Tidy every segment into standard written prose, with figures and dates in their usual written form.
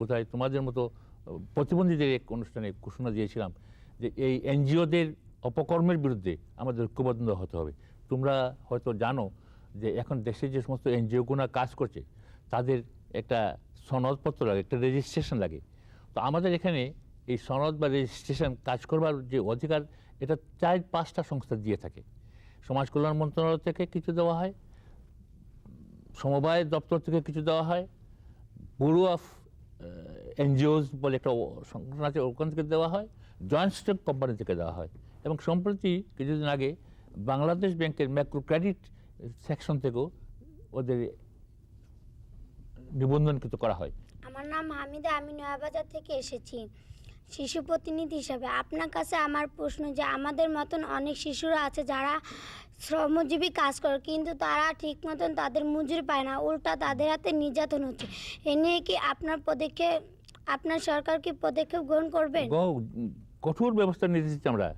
কোথায় তোমাদের মতো প্রতিবন্ধীদের এক অনুষ্ঠানে ঘোষণা দিয়েছিলাম যে এই এনজিওদের অপকর্মের বিরুদ্ধে আমাদের ঐক্যবদ্ধ হতে হবে। তোমরা হয়তো জানো যে এখন দেশে যে সমস্ত এনজিওগুলো কাজ করছে তাদের একটা সনদপত্র লাগে, একটা রেজিস্ট্রেশন লাগে। তো আমাদের এখানে এই সনদ বা রেজিস্ট্রেশন কাজ করবার যে অধিকার এটা 4-5টা সংস্থা দিয়ে থাকে। সমাজ কল্যাণ মন্ত্রণালয় থেকে কিছু দেওয়া হয়, সমবায় দপ্তর থেকে কিছু দেওয়া হয়, ব্যুরো অফ এনজিওস বলে একটা সংগঠন আছে ওখান থেকে দেওয়া হয়, জয়েন্ট স্টক কোম্পানি থেকে দেওয়া হয়, এবং সম্প্রতি কিছুদিন আগে বাংলাদেশ ব্যাংকের ম্যাক্রো ক্রেডিট সেকশন থেকেও ওদের নিবন্ধনকৃত করা হয়। আমার নাম হামিদা, আমি নয়াবাজার থেকে এসেছি শিশু প্রতিনিধি হিসাবে। আপনার কাছে আমার প্রশ্ন যে আমাদের মতন অনেক শিশুরা আছে যারা শ্রমজীবী কাজ করে, কিন্তু তারা ঠিক মতন তাদের মজুরি পায় না, উল্টা তাদের হাতে নির্যাতন হচ্ছে। এ নিয়ে কি আপনার সরকার কি পদক্ষেপ গ্রহণ করবে? কঠোর ব্যবস্থা নিতে দিচ্ছি আমরা।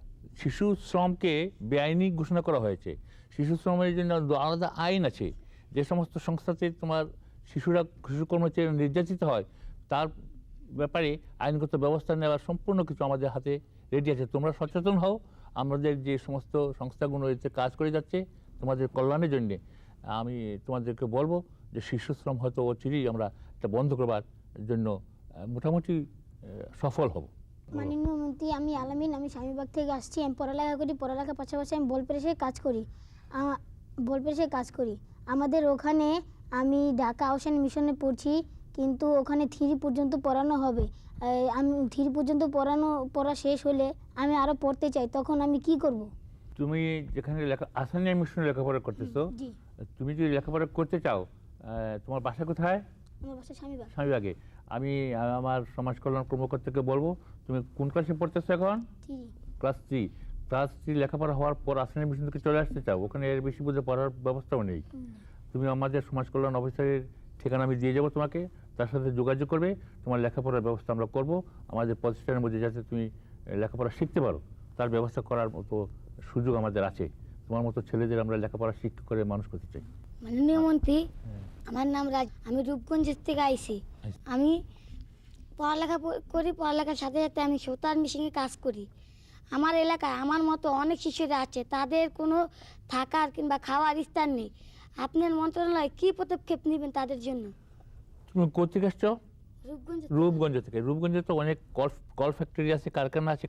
শিশু শ্রমকে বেআইনি ঘোষণা করা হয়েছে। শিশু শ্রমের জন্য আলাদা আইন আছে। যে সমস্ত সংস্থাতে তোমার শিশু কর্মচারী নির্যাতিত হয় তার ব্যাপারে আইনগত ব্যবস্থা নেওয়ার সম্পূর্ণ কিছু আমাদের হাতে রেডি আছে। তোমরা সচেতন হও। আমাদের যে সমস্ত সংস্থাগুলো এতে কাজ করে যাচ্ছে তোমাদের কল্যাণের জন্যে, আমি তোমাদেরকে বলবো যে শিশু শ্রম হয়তো অচিরেই আমরা এটা বন্ধ করবার জন্য মোটামুটি সফল হব। মাননীয় মন্ত্রী, আমি আলামিন, আমি স্বামীবাগ থেকে আসছি। আমি পড়ালেখা করি, পড়ালেখার পাশাপাশি আমি বলপ্রেসে কাজ করি। আমাদের ওখানে আমি ঢাকা আহসান মিশনে পড়ছি, কিন্তু ওখানে 3 পর্যন্ত পড়ানো হবে। আমি 3 পর্যন্ত পড়া শেষ হলে আমি আরও পড়তে চাই, তখন আমি কি করব? তুমি যেখানে আহসানিয়া মিশনে লেখাপড়া করতেছো, তুমি যদি লেখাপড়া করতে চাও, তোমার বাসা কোথায়? আমার বাসা স্বামীবাগ। স্বামীবাগে। আমি আমার সমাজ কল্যাণ কর্মকর্তাকে বলবো তুমি কোন ক্লাসে পড়তেছো এখন? ক্লাস 3। ক্লাস 3 লেখাপড়া হওয়ার পর আহসানিয়া মিশন থেকে চলে আসতে চাও, ওখানে এর বেশি বুঝে পড়ার ব্যবস্থাও নেই। তুমি আমাদের সমাজ কল্যাণ অফিসারের ঠিকানা আমি দিয়ে যাবো তোমাকে, তার সাথে যোগাযোগ করবে, তোমার লেখাপড়ার ব্যবস্থা আমরা করব। আমাদের প্রতিষ্ঠানের মধ্যে যাতে তুমি লেখাপড়া শিখতে পারো তার ব্যবস্থা করার মতো সুযোগ আমাদের আছে। তোমার মতো ছেলেদের আমরা লেখাপড়া শিক্ষা করে মানুষ করতে চাই। মাননীয় মন্ত্রী, আমার নাম রাজ, আমি রূপগঞ্জ থেকে আইছি। আমি পড়ালেখা করি, পড়ালেখার সাথে সাথে আমি সোতার মেশিনে কাজ করি। আমার এলাকায় আমার মতো অনেক শিশুরা আছে, তাদের কোনো থাকার কিংবা খাওয়ার স্থান নেই। আপনার মন্ত্রণালয় কি পদক্ষেপ নেবেন তাদের জন্য? তুমি কোথেকে আসছো? রূপগঞ্জ। রূপগঞ্জ থেকে। রূপগঞ্জে তো অনেক কল ফ্যাক্টরি আছে, কারখানা আছে,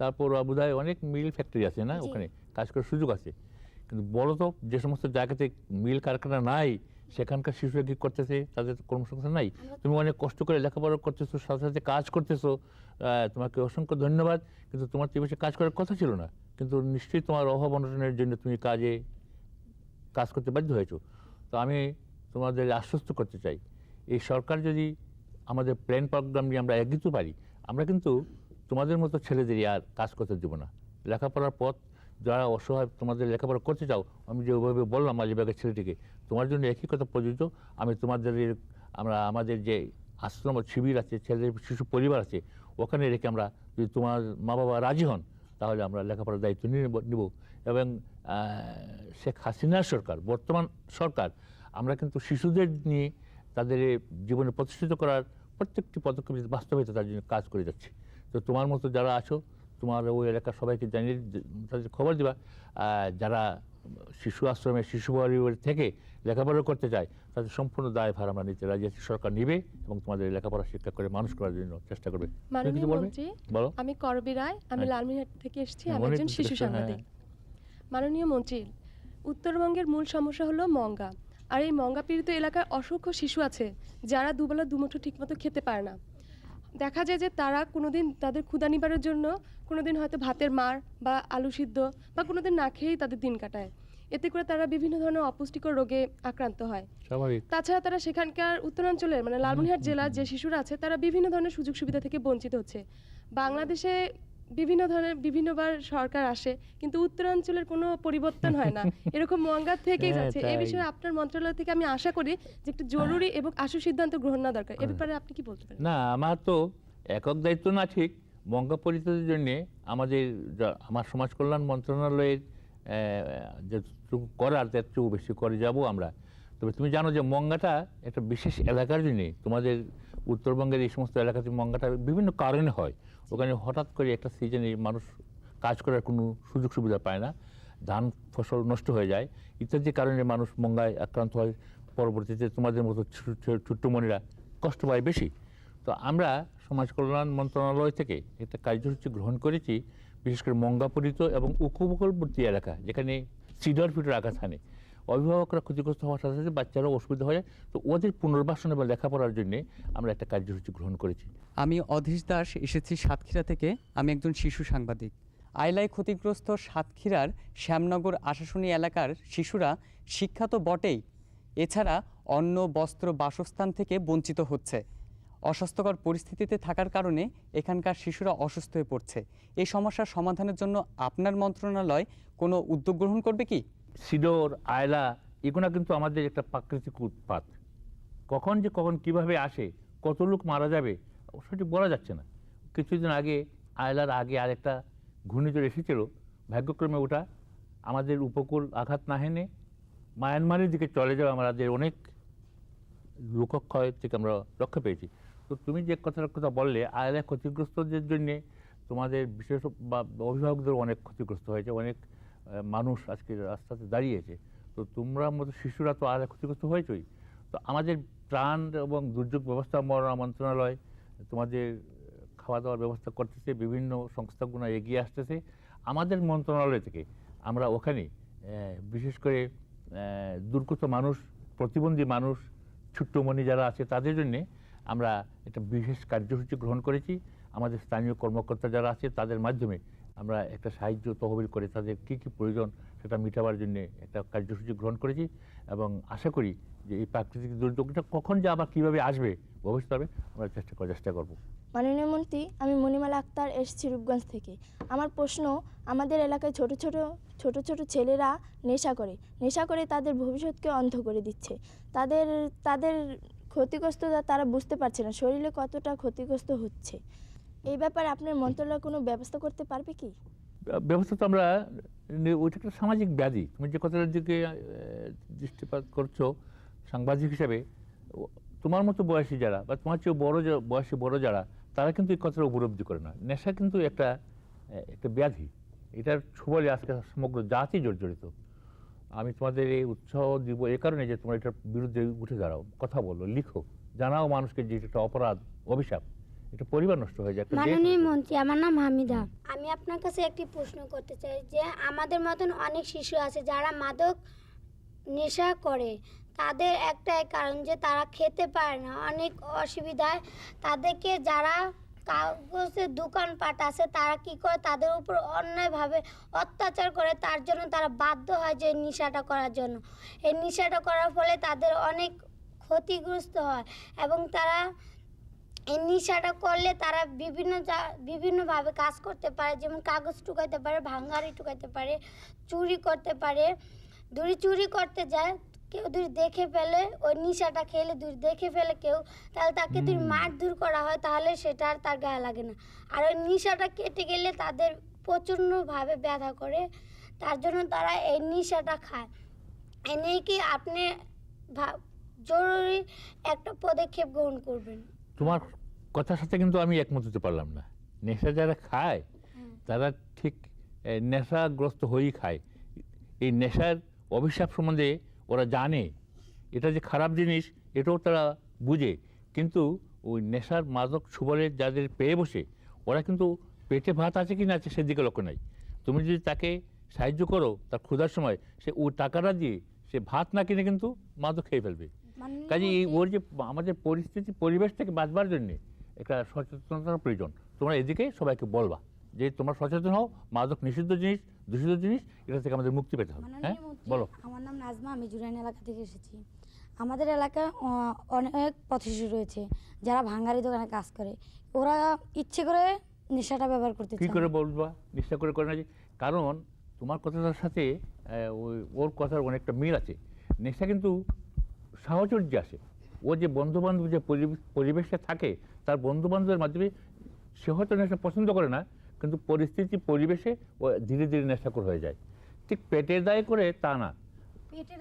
তারপর বোধহয় অনেক মিল ফ্যাক্টরি আছে না, ওখানে কাজ করার সুযোগ আছে। কিন্তু বড় তো যে সমস্ত জায়গাতে মিল কারখানা নাই সেখানকার শিশুরা কি করতেছে, তাদের কর্মসংস্থান নাই। তুমি অনেক কষ্ট করে লেখাপড়া করতেছো, সাথে সাথে কাজ করতেছো, তোমাকে অসংখ্য ধন্যবাদ। কিন্তু তোমার তো বেশি কাজ করার কথা ছিল না, কিন্তু নিশ্চয়ই তোমার অভাব অনটনের জন্য তুমি কাজ করতে বাধ্য হয়েছো। তো আমি তোমাদের আশ্বস্ত করতে চাই, এই সরকার যদি আমাদের প্ল্যান প্রোগ্রাম নিয়ে আমরা এগিয়ে পারি, আমরা কিন্তু তোমাদের মতো ছেলেদেরই আর কাজ করতে দেবো না। লেখাপড়ার পথ যারা অসহায়, তোমাদের লেখাপড়া করতে চাও, আমি যেভাবে বললাম মাঝিবাগের ছেলেটিকে, তোমার জন্য একই কথা প্রযোজ্য। আমি আমাদের যে আশ্রম শিবির আছে, ছেলেদের শিশু পরিবার আছে, ওখানে রেখে আমরা যদি তোমার মা বাবা রাজি হন তাহলে আমরা লেখাপড়ার দায়িত্ব নিব। এবং শেখ হাসিনার সরকার, বর্তমান সরকার, আমরা কিন্তু শিশুদের নিয়ে তাদের জীবনে প্রতিষ্ঠিত করার প্রত্যেকটি পদক্ষেপ বাস্তবায়িত তার জন্য কাজ করে যাচ্ছি। তো তোমার মতো যারা আছো, তোমার ওই এলাকার সবাইকে জানিয়ে তাদের খবর দিবা, যারা শিশু আশ্রমে শিশু পরিবার থেকে লেখাপড়া করতে চায় তাদের সম্পূর্ণ দায়ভার আমরা নিতে রাজি আছি। সরকার নিবে এবং তোমাদের লেখাপড়া শিক্ষা করে মানুষ করার জন্য চেষ্টা করবে। মাননীয় মন্ত্রী, আমি করবী রায়, আমি লালমিনহাট থেকে এসেছি, আমি একজন শিশু সাংবাদিক। মাননীয় মন্ত্রী, উত্তরবঙ্গের মূল সমস্যা হলো মঙ্গা। আর এই মঙ্গা পীড়িত এলাকায় অসংখ্য শিশু আছে যারা দুবেলা দুমুঠো ঠিকমতো খেতে পারে না। দেখা যায় যে তারা কোনোদিন তাদের ক্ষুধা নিবারের জন্য কোনোদিন হয়তো ভাতের মার বা আলু সিদ্ধ বা কোনোদিন না খেয়েই তাদের দিন কাটায়। এতে করে তারা বিভিন্ন ধরনের অপুষ্টিকর রোগে আক্রান্ত হয়। তাছাড়া তারা সেখানকার উত্তরাঞ্চলের মানে লালমনিরহাট জেলার যে শিশুরা আছে তারা বিভিন্ন ধরনের সুযোগ সুবিধা থেকে বঞ্চিত হচ্ছে। বাংলাদেশে বিভিন্নবার সরকার আসে, কিন্তু উত্তরাঞ্চলের কোনো পরিবর্তন হয় না, এরকম মঙ্গা থেকেই যাচ্ছে। এই বিষয়ে আপনার মন্ত্রণালয় থেকে আমি আশা করি যে একটু জরুরি এবং আশু সিদ্ধান্ত গ্রহণ না দরকার। এ ব্যাপারে আপনি কি বলতে পারেন? না, আমার তো একক দায়িত্ব না, ঠিক মঙ্গা পরিস্থিতির জন্য আমার সমাজ কল্যাণ মন্ত্রণালয়ের যেটুকু করার তার চেয়েও বেশি করে যাব আমরা। তবে তুমি জানো যে মঙ্গাটা একটা বিশেষ এলাকার জন্য, তোমাদের উত্তরবঙ্গের এই সমস্ত এলাকাতে মঙ্গাটা বিভিন্ন কারণে হয়। ওখানে হঠাৎ করে একটা সিজনে মানুষ কাজ করার কোনো সুযোগ সুবিধা পায় না, ধান ফসল নষ্ট হয়ে যায় ইত্যাদি কারণে মানুষ মঙ্গায় আক্রান্ত হয়। পরবর্তীতে তোমাদের মতো ছোট্ট মনিরা কষ্ট পায় বেশি। তো আমরা সমাজ কল্যাণ মন্ত্রণালয় থেকে একটা কার্যসূচি গ্রহণ করেছি, বিশেষ করে মঙ্গাপরিত এবং উপকূলবর্তী এলাকা যেখানে সিডর ফিডর আঘাত হানে, অভিভাবকরা ক্ষতিগ্রস্ত হওয়ার সাথে সাথে বাচ্চারাও অসুবিধা হয়। তো ওদের পুনর্বাসন এবং লেখাপড়ার জন্য আমরা একটা কার্যসূচি গ্রহণ করেছি। আমি অধীশ দাস, এসেছি সাতক্ষীরা থেকে। আমি একজন শিশু সাংবাদিক। আইলায় ক্ষতিগ্রস্ত সাতক্ষীরার শ্যামনগর আশাশুনি এলাকার শিশুরা শিক্ষা তো বটেই, এছাড়া অন্ন, বস্ত্র, বাসস্থান থেকে বঞ্চিত হচ্ছে। অস্বাস্থ্যকর পরিস্থিতিতে থাকার কারণে এখানকার শিশুরা অসুস্থ হয়ে পড়ছে। এই সমস্যার সমাধানের জন্য আপনার মন্ত্রণালয় কোনো উদ্যোগ গ্রহণ করবে কি? সিডর, আয়লা এগুলো কিন্তু আমাদের একটা প্রাকৃতিক উৎপাত। কখন কিভাবে আসে, কত লোক মারা যাবে সেটি বলা যাচ্ছে না। কিছুদিন আগে আয়লার আগে আরেকটা ঘূর্ণিঝড় এসেছিল, ভাগ্যক্রমে ওটা আমাদের উপকূল আঘাত না হেনে মায়ানমারের দিকে চলে যাওয়া আমাদের অনেক লোকক্ষয় থেকে আমরা রক্ষা পেয়েছি। তো তুমি যে কথা বললে, আয়লা ক্ষতিগ্রস্তদের জন্যে তোমাদের বিশেষ বা অভিভাবকদের অনেক ক্ষতিগ্রস্ত হয়েছে, অনেক মানুষ আজকে রাস্তাতে দাঁড়িয়েছে। তো তোমরা মতো শিশুরা তো আয়লা ক্ষতিগ্রস্ত হয়েছই। তো আমাদের ত্রাণ এবং দুর্যোগ ব্যবস্থাপনা মন্ত্রণালয় তোমাদের খাওয়া দাওয়ার ব্যবস্থা করতেছে, বিভিন্ন সংস্থাগুলো এগিয়ে আসতেছে। আমাদের মন্ত্রণালয় থেকে আমরা ওখানে বিশেষ করে দুর্গত মানুষ, প্রতিবন্ধী মানুষ, ছোট্টমণি যারা আছে তাদের জন্যে আমরা একটা বিশেষ কার্যসূচি গ্রহণ করেছি। আমাদের স্থানীয় কর্মকর্তা যারা আছে তাদের মাধ্যমে আমরা একটা সাহায্য তহবিল করে তাদের কী কী প্রয়োজন সেটা মেটাবার জন্য একটা কার্যসূচি গ্রহণ করেছি। এবং আশা করি যে এই প্রাকৃতিক দুর্যোগটা কখন যে আবার কীভাবে আসবে ভবিষ্যতে আমরা চেষ্টা করব। মাননীয় মন্ত্রী, আমি মণিমালা আক্তার, এসেছি রূপগঞ্জ থেকে। আমার প্রশ্ন, আমাদের এলাকায় ছোট ছোট ছেলেরা নেশা করে তাদের ভবিষ্যৎকে অন্ধ করে দিচ্ছে। তাদের ক্ষতিগ্রস্ততা তারা বুঝতে পারছে না, শরীরে কতটা ক্ষতিগ্রস্ত হচ্ছে। এই ব্যাপারে আপনার মন্ত্রণালয় কোনো ব্যবস্থা করতে পারবে কি? ব্যবস্থা তো আমরা, ওইটা একটা সামাজিক ব্যাধি। তুমি যে কথাটার দিকে দৃষ্টিপাত করছো সাংবাদিক হিসাবে, তোমার মতো বয়সী যারা বা তোমার চেয়ে বয়সী বড় যারা, তারা কিন্তু এই কথাটা উপলব্ধি করে না। নেশা কিন্তু একটা ব্যাধি, এটার ছোবলে আজকে সমগ্র জাতি জর্জরিত। আমি তোমাদের এই উৎসাহ দিব এই কারণে যে তোমরা এটার বিরুদ্ধে উঠে দাঁড়াও, কথা বলো, লিখো, জানাও মানুষকে যে এটা একটা অপরাধ, অভিশাপ, এটা পরিবার নষ্ট হয়ে যায়। মাননীয় মন্ত্রী, আমার নাম হামিদা। আমি আপনার কাছে একটি প্রশ্ন করতে চাই যে আমাদের মতন অনেক শিশু আছে যারা মাদক নেশা করে। তাদের একটাই কারণ যে তারা খেতে পারে না, অনেক অসুবিধায়। তাদেরকে যারা কাগজের দোকানপাট আছে তারা কি করে, তাদের উপর অন্যায়ভাবে অত্যাচার করে। তার জন্য তারা বাধ্য হয় যে নেশাটা করার জন্য। এই নেশাটা করার ফলে তাদের অনেক ক্ষতিগ্রস্ত হয় এবং তারা এই নেশাটা করলে তারা বিভিন্নভাবে কাজ করতে পারে, যেমন কাগজ টুকাইতে পারে, ভাঙাড়ি টুকাইতে পারে, চুরি করতে পারে। চুরি করতে যায়, কেউ যদি দেখে ফেলে, ওই নেশাটা খেলে যদি দেখে ফেলে কেউ, তাহলে তাকে যদি মারধর করা হয় তাহলে সেটা আর তার গায়ে লাগে না। আর ওই নেশাটা কেটে গেলে তাদের প্রচণ্ডভাবে ব্যথা করে, তার জন্য তারা এই নেশাটা খায়। এ নিয়ে কি আপনি জরুরি একটা পদক্ষেপ গ্রহণ করবেন? তোমার কথার সাথে কিন্তু আমি একমত হতে পারলাম না। নেশা যারা খায় তারা ঠিক নেশাগ্রস্ত হয়েই খায়। এই নেশার অভিশাপ সম্বন্ধে ওরা জানে, এটা যে খারাপ জিনিস এটাও তারা বুঝে, কিন্তু ওই নেশার মাদক ছোবলে যাদের পেয়ে বসে, ওরা কিন্তু পেটে ভাত আছে কি না আছে সেদিকে লক্ষ্য নাই। তুমি যদি তাকে সাহায্য করো তার ক্ষুধার সময়, সে ওই টাকাটা দিয়ে সে ভাত না কিনে কিন্তু মাদক খেয়ে ফেলবে। কাজে ওর যে আমাদের পরিবেশ থেকে বাঁচবার জন্যে একটা সচেতনতার প্রয়োজন। তোমরা এদিকে সবাইকে বলবা যে তোমরা সচেতন হও, মাদক নিষিদ্ধ জিনিস, দূষিত জিনিস, এটা থেকে আমাদের মুক্তি পেতে হবে। হ্যাঁ, বলো। আমার নাম নাজমা, আমি জুরাইন এলাকা থেকে এসেছি। আমাদের এলাকায় অনেক পথশিশু রয়েছে যারা ভাঙারি দোকানে কাজ করে। ওরা ইচ্ছে করে নেশাটা ব্যবহার করতে চায়। কি করে বলবা নেশা করে না? যে কারণ তোমার কথাটার সাথে ওর কথার অনেকটা মিল আছে। নেশা কিন্তু সাহচর্য আসে। ও যে বন্ধুবান্ধব যে পরিবেশে থাকে, তার বন্ধুবান্ধবের মাধ্যমে সে হয়তো নেশা পছন্দ করে না, কিন্তু পরিবেশে ও ধীরে ধীরে নেশাখোর হয়ে যায়। ঠিক পেটের দায় করে তা না,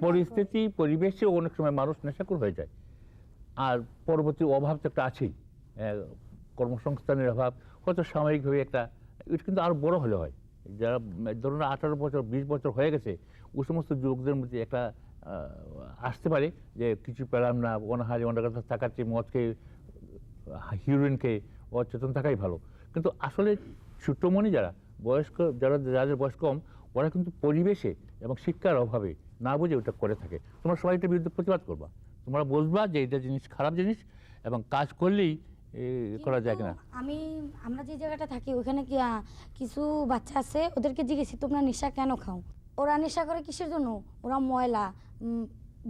পরিস্থিতি পরিবেশে অনেক সময় মানুষ নেশাখোর হয়ে যায়। আর পরবর্তী অভাব তো একটা আছেই, কর্মসংস্থানের অভাব, হয়তো সাময়িকভাবে একটা, এটা কিন্তু আরো বড় হলে হয়। যারা ধরুন 18 বছর 20 বছর হয়ে গেছে, ওই সমস্ত যুবকদের মধ্যে একটা আসতে পারে যে কিছু পেলাম না, অনাহারে অনাগাথা থাকার চেয়ে মদকে হিরোইনকে অচেতন থাকাই ভালো। কিন্তু আসলে ছোট্টমণি যারা বয়স্ক, যাদের বয়স কম, ওরা কিন্তু পরিবেশে এবং শিক্ষার অভাবে না বুঝে ওটা করে থাকে। তোমরা সবাই এটার বিরুদ্ধে প্রতিবাদ করবা, তোমরা বুঝবা যে এটা জিনিস খারাপ জিনিস এবং কাজ করলেই করা যায় কিনা। আমরা যে জায়গাটা থাকি ওখানে কিছু বাচ্চা আছে, ওদেরকে জিজ্ঞেসি তোমরা নেশা কেন খাও? ওরা নেশা করে কিসের জন্য? ওরা ময়লা,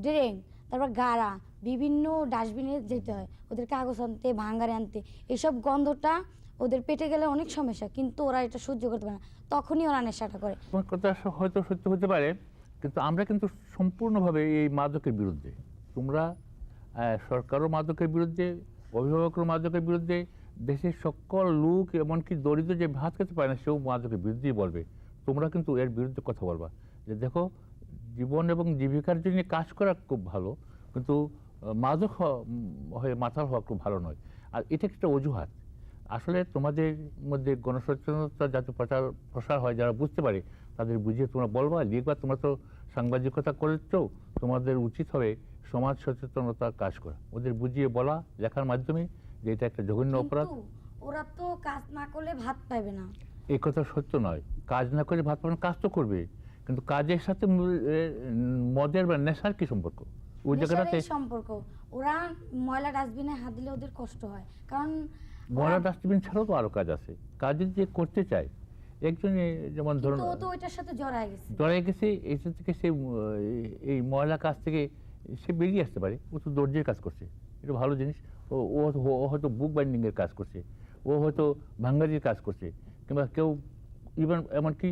ড্রেন, তারপর গাড়া, বিভিন্ন ডাস্টবিনে যেতে হয় ওদের, কাগজ আনতে, ভাঙ্গারে আনতে। এইসব গন্ধটা ওদের পেটে গেলে অনেক সমস্যা, কিন্তু ওরা এটা সহ্য করতে পারে না, তখনই ওরা নেশাটা করে। তোমার কথা হয়তো সত্য হতে পারে, কিন্তু আমরা কিন্তু সম্পূর্ণভাবে এই মাদকের বিরুদ্ধে। তোমরা সরকারও মাদকের বিরুদ্ধে, অভিভাবকরা মাদকের বিরুদ্ধে, দেশের সকল লোক, এমনকি দরিদ্র যে ভাত খেতে পারে না সেও মাদকের বিরুদ্ধেই বলবে। তোমরা কিন্তু এর বিরুদ্ধে কথা বলবা যে দেখো, জীবন এবং জীবিকার জন্য কাজ করা খুব ভালো, কিন্তু মাদক হয়ে মাতাল হওয়া খুব ভালো নয়। আর এটা একটা অজুহাত। আসলে তোমাদের মধ্যে গণসচেতনতা যাতে প্রসার হয়, যারা বুঝতে পারে তাদের বুঝিয়ে তোমরা বলবা, লিখবা। তোমরা তো সাংবাদিকতা করেছো, তোমাদের উচিত হবে সমাজ সচেতনতার কাজ করা, ওদের বুঝিয়ে বলা লেখার মাধ্যমে যে এটা একটা জঘন্য অপরাধ। ওরা তো কাজ না করলে ভাত পাবে না। এই কথা সত্য নয়, কাজ না করে ভাত পাবে না, কাজ তো করবে, কিন্তু কাজের সাথে মদের বা নেশার কি সম্পর্ক? ওই জায়গাটাতে সম্পর্ক, ওরা ময়লা ডাস্টবিনে হাত দিলে ওদের কষ্ট হয়, কারণ ময়লা ডাস্টবিন ছাড়াও তো আরো কাজ আছে। কাজে যে করতে চায় একজনে, যেমন ধরুন ও তো ওইটার সাথে জড়ায় গেছে, এটা থেকে সে এই ময়লা কাজ থেকে সে বেরিয়ে আসতে পারে। ও তো দর্জির কাজ করছে, এটা ভালো জিনিস। ও হয়তো বুক বাইন্ডিং এর কাজ করছে, ও হয়তো ভাঙ্গারির কাজ করছে, কিংবা কেউ ইভেন এমনকি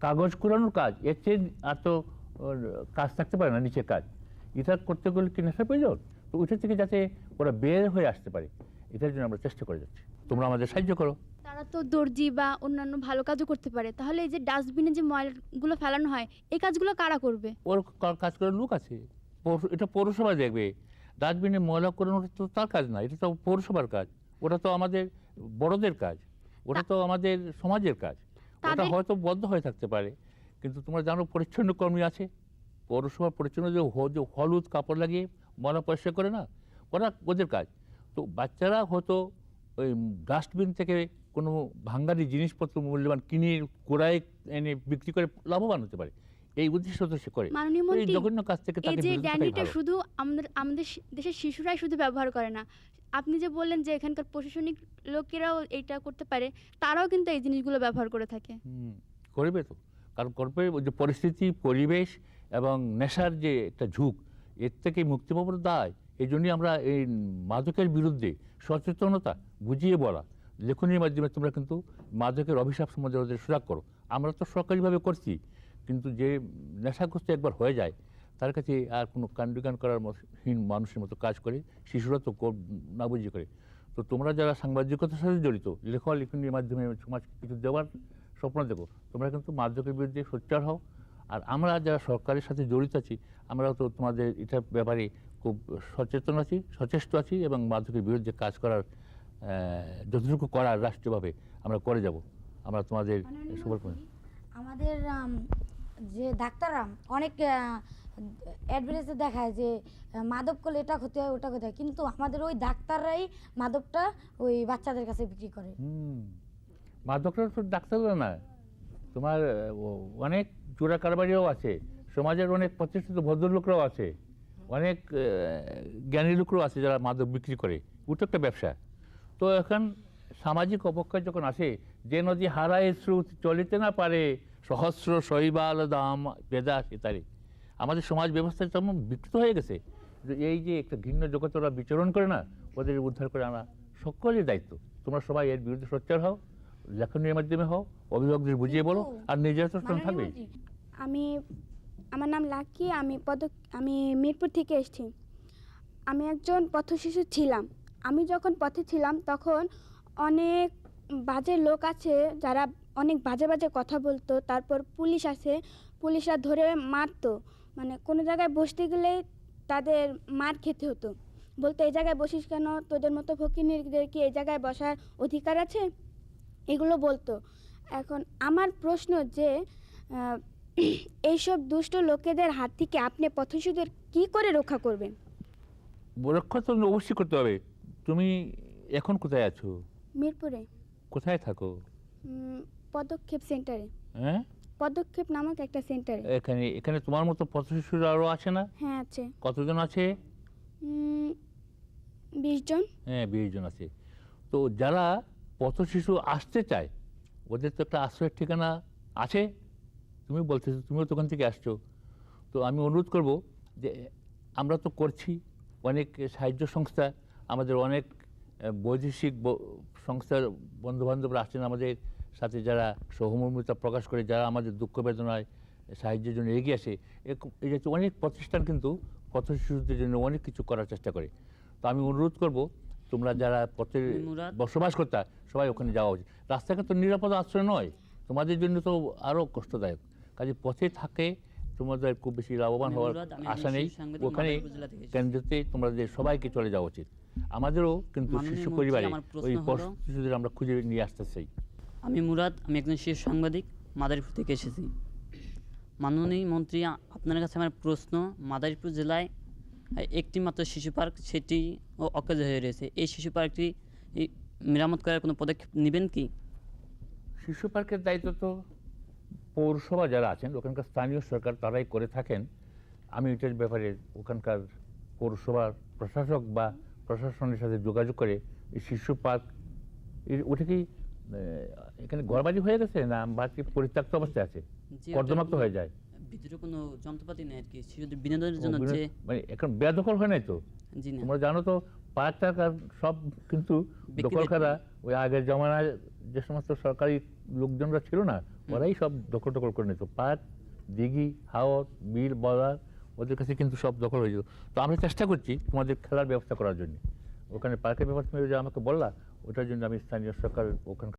কাগজ কুড়ানোর কাজ, এর চেয়ে আর তো কাজ থাকতে পারে না, নিচের কাজ। এটা করতে গেলে কি নেশার প্রয়োজন? তো ওইটা থেকে যাতে ওরা বের হয়ে আসতে পারে, এটার জন্য আমরা চেষ্টা করে যাচ্ছি। তোমরা আমাদের সাহায্য করো। তারা তো দর্জি বা অন্যান্য ভালো কাজও করতে পারে, তাহলে এই যে ডাস্টবিনে যে ময়লাগুলো ফেলানো হয়, এই কাজগুলো কারা করবে? ওর কাজ করার লোক আছে, এটা পৌরসভা দেখবে। ডাস্টবিনে ময়লা করানো তো তার কাজ না, এটা তো পৌরসভার কাজ, ওটা তো আমাদের বড়দের কাজ, ওটা তো আমাদের সমাজের কাজ। ওটা হয়তো বদ্ধ হয়ে থাকতে পারে, কিন্তু তোমরা জানো পরিচ্ছন্ন কর্মী আছে পৌরসভার, পরিচ্ছন্ন যে হলুদ কাপড় লাগিয়ে ময়লা পরিষ্কার করে না, ওরা ওদের কাজ। তো বাচ্চারা হয়তো ওই ডাস্টবিন থেকে কোনো ভাঙ্গারি জিনিসপত্র মূল্যবান কিনে কুড়ায় এনে বিক্রি করে লাভবান হতে পারে, এই উদ্দেশ্য তো সে করে। মাননীয় এই মন্ত্রী, জঘন্য কাজ থেকে এই তাকে যে বিরত থাকাই ড্যান্ডিটা ভালো। শুধু আমাদের দেশের শিশুরাই শুধু ব্যবহার করে না, আপনি যে বললেন যে এখানকার প্রশাসনিক লোকেরাও এইটা করতে পারে, তারাও কিন্তু এই জিনিসগুলো ব্যবহার করে থাকে। করবে তো, কারণ করবে ওই যে পরিস্থিতি, পরিবেশ এবং নেশার যে একটা ঝুঁক, এর থেকে মুক্তি পাওয়ার দায়। এই জন্যই আমরা এই মাদকের বিরুদ্ধে সচেতনতা বুঝিয়ে বলা, লেখনীর মাধ্যমে তোমরা কিন্তু মাদকের অভিশাপ সম্বন্ধে ওদের সুরাগ করো। আমরা তো সরকারিভাবে করছি, কিন্তু যে নেশাগ্রস্ত একবার হয়ে যায় তার কাছে আর কোনো কাণ্ডজ্ঞান করার হীন মানুষের মতো কাজ করে, শিশুরা তো না বুঝিয়ে করে। তো তোমরা যারা সাংবাদিকতার সাথে জড়িত, লেখনীর মাধ্যমে সমাজকে কিছু দেওয়ার স্বপ্ন দেখো, তোমরা কিন্তু মাদকের বিরুদ্ধে সোচ্চার হও। আর আমরা যারা সরকারের সাথে জড়িত আছি, আমরা তো তোমাদের এটার ব্যাপারে খুব সচেতন আছি, সচেষ্ট আছি, এবং মাদকের বিরুদ্ধে কাজ করার যতটুকু করার রাষ্ট্রীয়ভাবে আমরা করে যাব। আমরা তোমাদের সবার আমাদের যে ডাক্তাররা অনেক অ্যাডভার্টাইজে দেখায় যে মাদক করলে এটা ক্ষতি হয়, ওটা ক্ষতি হয়, কিন্তু আমাদের ওই ডাক্তাররাই মাদকটা ওই বাচ্চাদের কাছে বিক্রি করে। মাদকরা তো ডাক্তাররা না, তোমার অনেক চোরা কারবারিও আছে, সমাজের অনেক প্রতিষ্ঠিত ভদ্রলোকরাও আছে, অনেক জ্ঞানী লোকরাও আছে যারা মাদক বিক্রি করে, ওটা একটা ব্যবসা। তো এখন সামাজিক অবক্ষয় যখন আসে, যে নদী হারায় স্রোত চলিতে না পারে, সহস্র শৈবাল দাম বেদা সেতারে। আমাদের সমাজ ব্যবস্থা তেমন বিকৃত হয়ে গেছে, এই যে একটা ঘৃণ্য জগতে ওরা বিচরণ করে না, ওদের উদ্ধার করে আনা সকলের দায়িত্ব। তোমরা সবাই এর বিরুদ্ধে সোচ্চার হও, লেখনের মাধ্যমে হও, অভিভাবকদের বুঝিয়ে বলো, আর নিজেরা তো থাকবেই। আমার নাম লাকি, আমি মিরপুর থেকে এসেছি। আমি একজন পথশিশু ছিলাম। আমি যখন পথে ছিলাম তখন অনেক বাজে লোক আছে যারা অনেক বাজে বাজে কথা বলতো, তারপর পুলিশ আছে, পুলিশরা ধরে মারতো, মানে কোনো জায়গায় বসতে গেলেই তাদের মার খেতে হতো, বলতো এই জায়গায় বসিস কেন, তোদের মতো ফকিরদের কি এই জায়গায় বসার অধিকার আছে, এগুলো বলতো। এখন আমার প্রশ্ন যে এইসব দুষ্ট লোকেদের হাত থেকে আপনি পথশিশুদের কি করে রক্ষা করবেন? রক্ষা তো অবশ্যই করতে হবে। তুমি এখন কোথায় আছো? মিরপুরে কোথায় থাকো? পদক্ষেপ সেন্টারে, হ্যাঁ, পদক্ষেপ নামক একটা সেন্টারে। এখানে এখানে তোমার মতো পথশিশুরা আরও আছে না? হ্যাঁ আছে। কতজন আছে? 20 জন। হ্যাঁ, 20 জন আছে। তো যারা পথশিশু আসতে চায় ওদের তো একটা আশ্রয়ের ঠিকানা আছে। তুমি বলতেছো, তুমিও তো ওখান থেকে আসছো। তো আমি অনুরোধ করব যে আমরা তো করছি, অনেক সাহায্য সংস্থা, আমাদের অনেক বৈদেশিক সংস্থার বন্ধুবান্ধবরা আসছেন আমাদের সাথে, যারা সহমর্মিতা প্রকাশ করে, যারা আমাদের দুঃখ বেদনায় সাহায্যের জন্য এগিয়ে আসে। এই জাতীয় অনেক প্রতিষ্ঠান কিন্তু পথশিশুদের জন্য অনেক কিছু করার চেষ্টা করে। তো আমি অনুরোধ করব তোমরা যারা পথে বসবাস করতা সবাই ওখানে যাওয়া উচিত। রাস্তাঘাট তো নিরাপদ আশ্রয় নয়, তোমাদের জন্য তো আরও কষ্টদায়ক। কাজে পথে থাকে তোমাদের খুব বেশি লাভবান হওয়ার আশা নেই। ওখানে কেন্দ্রতে তোমাদের সবাইকে চলে যাওয়া উচিত। আমাদেরও কিন্তু শিশু পরিবারে ওই শিশুদের আমরা খুঁজে নিয়ে আসতে চাই। আমি মুরাদ, আমি একজন শিশু সাংবাদিক, মাদারীপুর থেকে এসেছি। মাননীয় মন্ত্রী, আপনার কাছে আমার প্রশ্ন, মাদারীপুর জেলায় একটি মাত্র শিশু পার্ক, সেটি অকেজ হয়ে রয়েছে। এই শিশু পার্কটি মেরামত করার কোনো পদক্ষেপ নেবেন কি? শিশু পার্কের দায়িত্ব তো পৌরসভা যারা আছেন, ওখানকার স্থানীয় সরকার তারাই করে থাকেন। আমি এটার ব্যাপারে ওখানকার পৌরসভার প্রশাসক বা প্রশাসনের সাথে যোগাযোগ করে এই শিশু পার্ক ওটা কি এখানে ঘরবাড়ি হয়ে গেছে না বাকি পরিত্যক্ত অবস্থায় আছে, কর্দমাক্ত হয়ে যায়? ভিতরে কোনো যন্ত্রপাতি নেই আর কি, শিশুদের বিনোদনের জন্য যে মানে এখন বেদখল হয় নাই তো? জি না, তোমরা জানো তো পার্কটা সব কিন্তু দখলকাররা ওই আগের জমানায় যে সমস্ত সরকারি লোকজনরা ছিল না, ওরাই সব দখল করে নিত। পার্ক, দিঘি, হাওর, বিল, বাজার ওদের কাছে কিন্তু সব দখল হয়ে যেত। তো আমরা চেষ্টা করছি তোমাদের খেলার ব্যবস্থা করার জন্য। ওখানে পার্কের ব্যাপার তুমি যে আমাকে বললা, ওটার জন্য আমি স্থানীয় সরকার ওখানকার